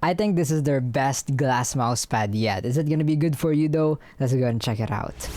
I think this is their best glass mousepad yet. Is it gonna be good for you though? Let's go and check it out.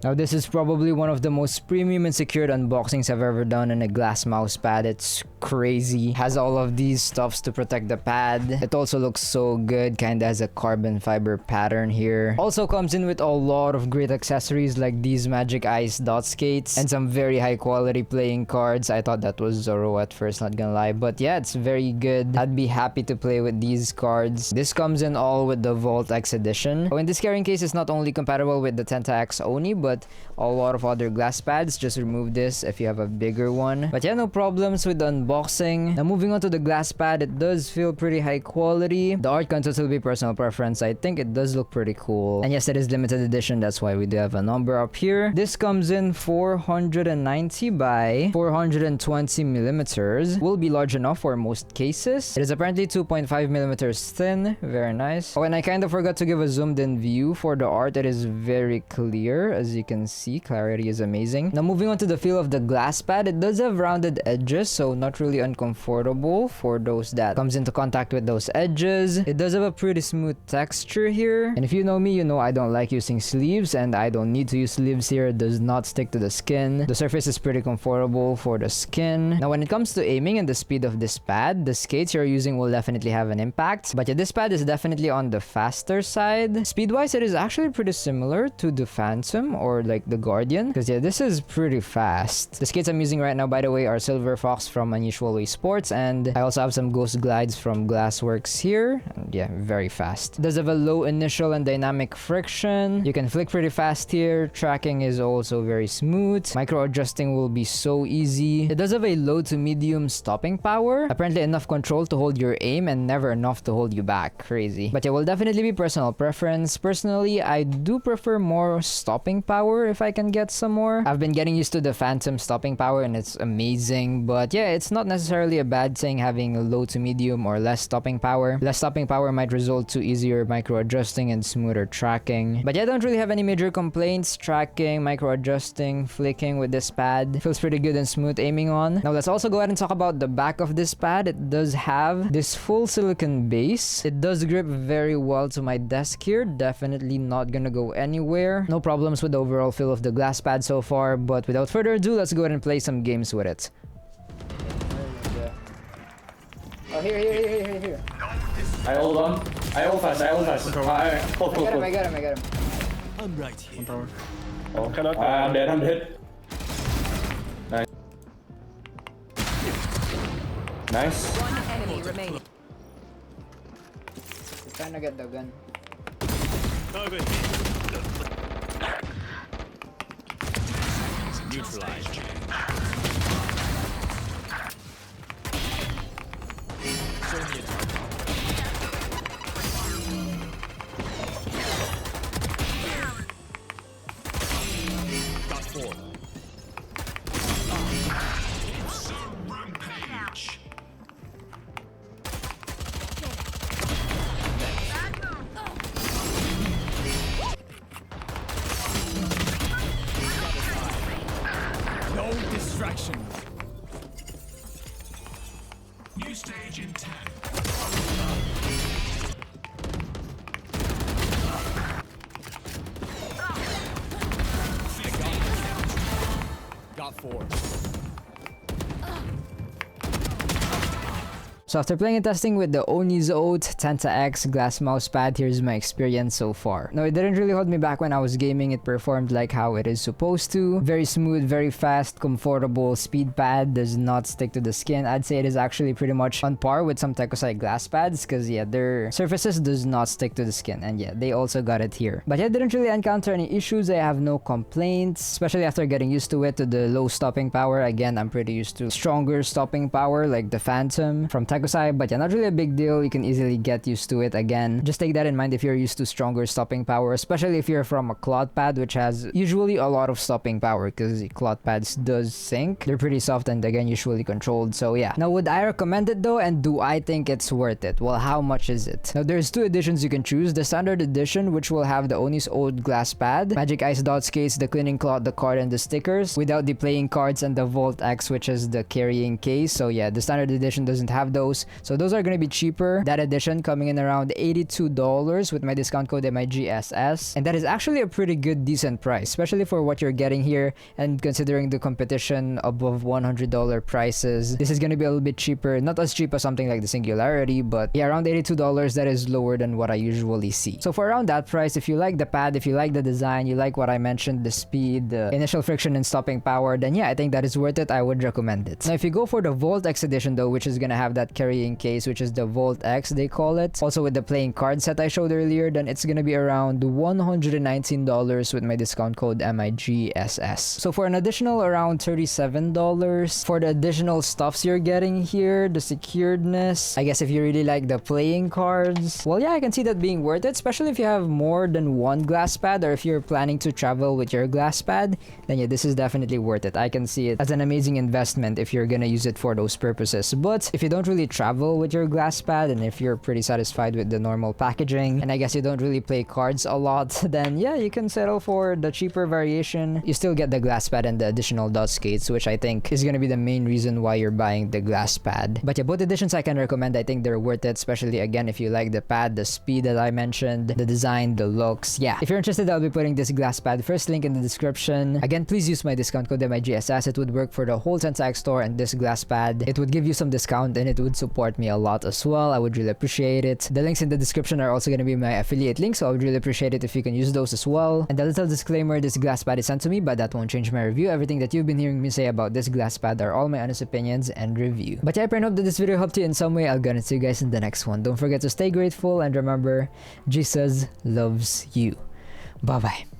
Now this is probably one of the most premium and secured unboxings I've ever done in a glass mousepad. It's crazy. Has all of these stuffs to protect the pad. It also looks so good, kinda has a carbon fiber pattern here. Also comes in with a lot of great accessories like these Magic Ice dot skates and some very high quality playing cards. I thought that was Zoro at first, not gonna lie, but yeah, it's very good. I'd be happy to play with these cards. This comes in all with the Tenta-X edition. In this carrying case, it's not only compatible with the Tenta-X Oni, but a lot of other glass pads. Just remove this if you have a bigger one. But yeah, no problems with the unboxing. Now moving on to the glass pad, it does feel pretty high quality. The art can totally be personal preference. I think it does look pretty cool. And yes, it is limited edition. That's why we do have a number up here. This comes in 490 by 420 millimeters. Will be large enough for most cases. It is apparently 2.5 millimeters thin. Very nice. Oh, and I kind of forgot to give a zoomed in view for the art. It is very clear, as you can see. Clarity is amazing. Now moving on to the feel of the glass pad, it does have rounded edges, so not really uncomfortable for those that comes into contact with those edges. It does have a pretty smooth texture here, and if you know me, you know I don't like using sleeves, and I don't need to use sleeves here. It does not stick to the skin. The surface is pretty comfortable for the skin. Now when it comes to aiming and the speed of this pad, the skates you're using will definitely have an impact, but yeah, this pad is definitely on the faster side. Speed wise, it is actually pretty similar to the Phantom or like the Guardian, because yeah, this is pretty fast. The skates I'm using right now, by the way, are Silver Fox from Unusual Way Sports, and I also have some Ghost Glides from Glassworks here. And yeah, very fast. It does have a low initial and dynamic friction. You can flick pretty fast here. Tracking is also very smooth. Micro adjusting will be so easy. It does have a low to medium stopping power. Apparently enough control to hold your aim and never enough to hold you back. Crazy. But yeah, will definitely be personal preference. Personally, I do prefer more stopping power if I can get some more. I've been getting used to the Phantom stopping power and it's amazing, but yeah, it's not necessarily a bad thing having low to medium or less stopping power. Less stopping power might result to easier micro adjusting and smoother tracking. But yeah, I don't really have any major complaints. Tracking, micro adjusting, flicking with this pad feels pretty good and smooth aiming on. Now let's also go ahead and talk about the back of this pad. It does have this full silicone base. It does grip very well to my desk here. Definitely not gonna go anywhere. No problems with the overall feel of the glass pad so far, but without further ado, let's go ahead and play some games with it. Oh, here. I hold on. I hold fast. Hold. I got him. I'm right here. Oh, cannot. I'm dead. Nice. One enemy remaining. Trying to get the gun. Over here. Neutralized. Got four. Rampage. No distractions. New stage in 10. Got four. So after playing and testing with the Oni's Oath Tenta-X glass mousepad, here's my experience so far. No, it didn't really hold me back when I was gaming. It performed like how it is supposed to. Very smooth, very fast, comfortable. Speed pad does not stick to the skin. I'd say it is actually pretty much on par with some Tecosite glass pads, because yeah, their surfaces does not stick to the skin, and yeah, they also got it here. But yeah, I didn't really encounter any issues. I have no complaints, especially after getting used to it, to the low stopping power. Again, I'm pretty used to stronger stopping power like the Phantom from Tecosite. kusai, but yeah, not really a big deal. You can easily get used to it again. Just take that in mind if you're used to stronger stopping power, especially if you're from a cloth pad, which has usually a lot of stopping power because cloth pads does sink. They're pretty soft and again usually controlled, so yeah. Now, would I recommend it though, and do I think it's worth it? Well, how much is it? Now, there's two editions you can choose. The standard edition, which will have the Oni's old glass pad, Magic Ice Dots case, the cleaning cloth, the card, and the stickers, without the playing cards and the Volt-X, which is the carrying case. So yeah, the standard edition doesn't have those, so those are gonna be cheaper. That edition coming in around $82 with my discount code MIGSS, and that is actually a pretty good decent price, especially for what you're getting here, and considering the competition above $100 prices, this is gonna be a little bit cheaper. Not as cheap as something like the Singularity, but yeah, around $82. That is lower than what I usually see. So for around that price, if you like the pad, if you like the design, you like what I mentioned, the speed, the initial friction and stopping power, then yeah, I think that is worth it. I would recommend it. Now, if you go for the Volt-X edition though, which is gonna have that carrying case, which is the Volt-X they call it, also with the playing card set I showed earlier, then it's gonna be around $119 with my discount code MIGSS. So for an additional around $37 for the additional stuffs you're getting here, the securedness, I guess if you really like the playing cards, well yeah, I can see that being worth it, especially if you have more than one glass pad, or if you're planning to travel with your glass pad, then yeah, this is definitely worth it. I can see it as an amazing investment if you're gonna use it for those purposes. But if you don't really travel with your glass pad, and if you're pretty satisfied with the normal packaging, and I guess you don't really play cards a lot, then yeah, you can settle for the cheaper variation. You still get the glass pad and the additional dot skates, which I think is gonna be the main reason why you're buying the glass pad. But yeah, both editions I can recommend. I think they're worth it, especially again if you like the pad, the speed that I mentioned, the design, the looks. Yeah, if you're interested, I'll be putting this glass pad first link in the description. Again, please use my discount code MIGSS. It would work for the whole Tenta-X store and this glass pad. It would give you some discount and it would support me a lot as well. I would really appreciate it. The links in the description are also going to be my affiliate links, so I would really appreciate it if you can use those as well. And a little disclaimer, this glass pad is sent to me, but that won't change my review. Everything that you've been hearing me say about this glass pad are all my honest opinions and review. But yeah, I hope that this video helped you in some way. I'll gonna see you guys in the next one. Don't forget to stay grateful and remember, Jesus loves you. Bye bye.